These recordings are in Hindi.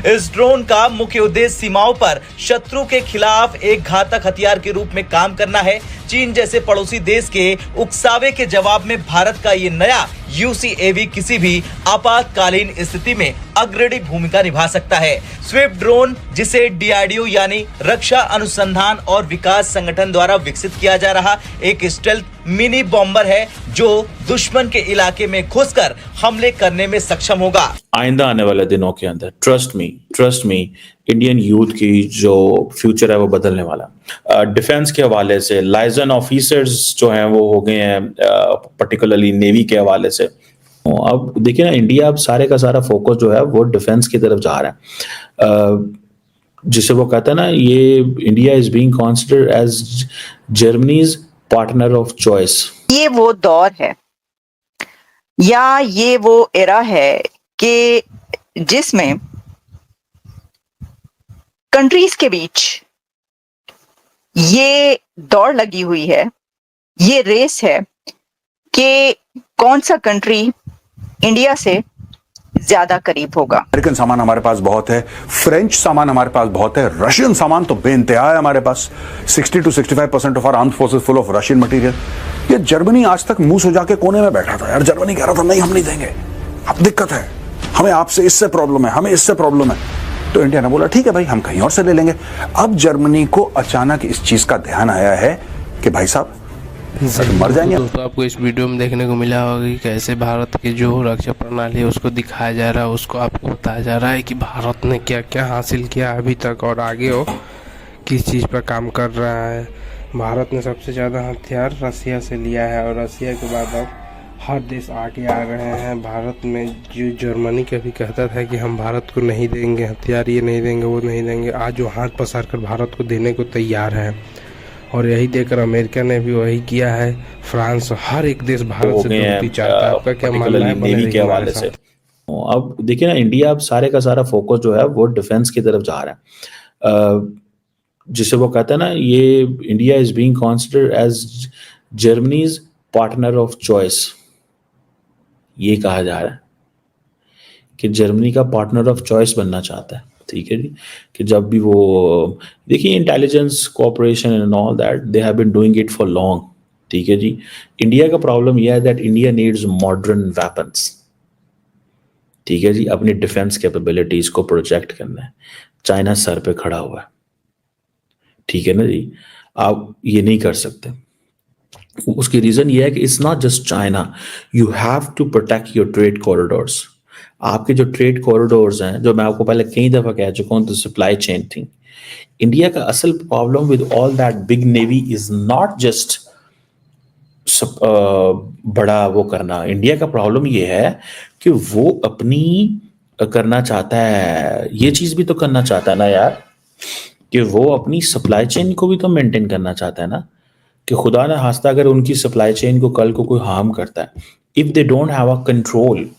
इस ड्रोन का मुख्य उद्देश्य सीमाओं पर शत्रु के खिलाफ एक घातक हथियार के रूप में काम करना है। चीन जैसे पड़ोसी देश के उकसावे के जवाब में भारत का ये नया UCAV किसी भी आपातकालीन स्थिति में अग्रणी भूमिका निभा सकता है। स्विफ्ट ड्रोन, जिसे DRDO यानी रक्षा अनुसंधान और विकास संगठन द्वारा विकसित किया जा रहा एक स्टेल्थ मिनी बॉम्बर है, जो दुश्मन के इलाके में घुसकर हमले करने में सक्षम होगा। आइंदा आने वाले दिनों के अंदर ट्रस्ट मी इंडियन यूथ की जो फ्यूचर है वो बदलने वाला। डिफेंस के हवाले से लाइजन ऑफिसर्स जो हैं वो हो गए हैं, पर्टिकुलरली नेवी के हवाले से। अब देखिए ना, इंडिया अब सारे का सारा फोकस जो है वो डिफेंस की तरफ जा रहा है। जिसे वो कहता है ना, ये India is being considered as Germany's partner of choice. ये वो दौर है या ये वो एरा है कि जिसमें कंट्रीज के बीच ये दौड़ लगी हुई है, ये रेस है कि कौन सा कंट्री इंडिया से ज्यादा करीब होगा। अमेरिकन सामान हमारे पास बहुत है, फ्रेंच सामान हमारे पास बहुत है, रशियन सामान तो बेइंतहा है हमारे पास। 60 to 65% of our armed forces full of Russian material. ये जर्मनी आज तक मुंह सुजा के कोने में बैठा था यार। जर्मनी कह रहा था नहीं, हम नहीं देंगे, अब दिक्कत है, हमें आपसे इससे प्रॉब्लम है, हमें इससे प्रॉब्लम है। तो इंडिया ने बोला ठीक है भाई, हम कहीं और से ले लेंगे। अब जर्मनी को अचानक इस चीज का ध्यान आया है कि भाई साहब मर जाएंगे। दोस्तों, आपको इस वीडियो में देखने को मिला होगा कि कैसे भारत की जो रक्षा प्रणाली है उसको दिखाया जा रहा है, उसको आपको बताया जा रहा है कि भारत ने क्या क्या हासिल किया अभी तक और आगे वो किस चीज़ पर काम कर रहा है। भारत ने सबसे ज़्यादा हथियार रसिया से लिया है और रसिया के बाद अब हर देश आगे आ रहे हैं। भारत में जो जर्मनी कभी कहता था कि हम भारत को नहीं देंगे हथियार, ये नहीं देंगे, वो नहीं देंगे, आज वो हाथ पसार कर भारत को देने को तैयार है। और यही देखकर अमेरिका ने भी वही किया है। फ्रांस, हर एक देश भारत से दोस्ती चाहता है। आपका क्या मानना है नेवी के हवाले से? अब देखिए ना, इंडिया अब सारे का सारा फोकस जो है वो डिफेंस की तरफ जा रहा है। जिसे वो कहता है ना, ये India is being considered as Germany's partner of choice. ये कहा जा रहा है कि जर्मनी का पार्टनर ऑफ चॉइस बनना चाहता है। ठीक है जी, कि जब भी वो देखिए intelligence cooperation and all that they have been doing it for long. ठीक है जी, इंडिया का प्रॉब्लम यह है that India needs modern weapons. ठीक है जी, अपनी डिफेंस कैपेबिलिटीज को प्रोजेक्ट करना है। चाइना सर पे खड़ा हुआ है। ठीक है ना जी, आप ये नहीं कर सकते। उसकी रीजन ये है कि it's not just China, you have to protect your trade corridors. आपके जो ट्रेड कॉरिडोर्स हैं, जो मैं आपको पहले कई दफा कह चुका हूं, तो सप्लाई चेन थी। इंडिया का असल problem with all that big navy is not just बड़ा वो करना। इंडिया का प्रॉब्लम ये है कि वो अपनी करना चाहता है, ये चीज भी तो करना चाहता है ना यार, कि वो अपनी सप्लाई चेन को भी तो मेंटेन करना चाहता है ना, कि खुदा ना खास्ता अगर उनकी सप्लाई चेन को कल को कोई हार्म करता है, if they don't have a control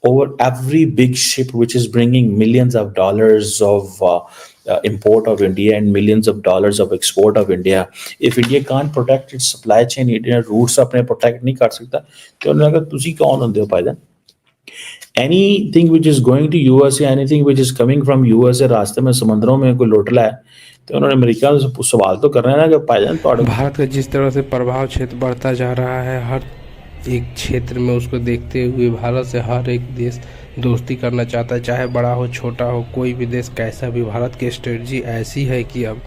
over every big ship which is bringing millions of dollars of import of India and millions of dollars of export of India, if India can't protect its supply chain, India roots अपने protect नहीं कर सकता, तो उन्होंने कहा तुसी कौन होंदे हो भाईजान? Anything which is going to USA, anything which is coming from USA, रास्ते में समंदरों में कोई लौट रहा है, तो उन्होंने अमेरिका से सवाल तो कर रहे हैं ना कि भाईजान भारत का जिस तरह से प्रभाव क्षेत्र बढ़ता जा रहा है, हर एक क्षेत्र में उसको देखते हुए भारत से हर एक देश दोस्ती करना चाहता है, चाहे बड़ा हो छोटा हो, कोई भी देश कैसा भी। भारत की स्ट्रेटजी ऐसी है कि अब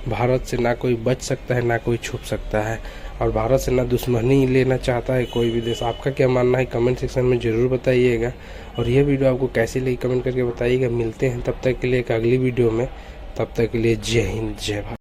भारत से ना कोई बच सकता है ना कोई छुप सकता है, और भारत से ना दुश्मनी लेना चाहता है कोई भी देश। आपका क्या मानना है कमेंट सेक्शन में ज़रूर बताइएगा, और यह वीडियो आपको कैसी लगी कमेंट करके बताइएगा। मिलते हैं तब तक के लिए एक अगली वीडियो में, तब तक के लिए जय हिंद जय भारत।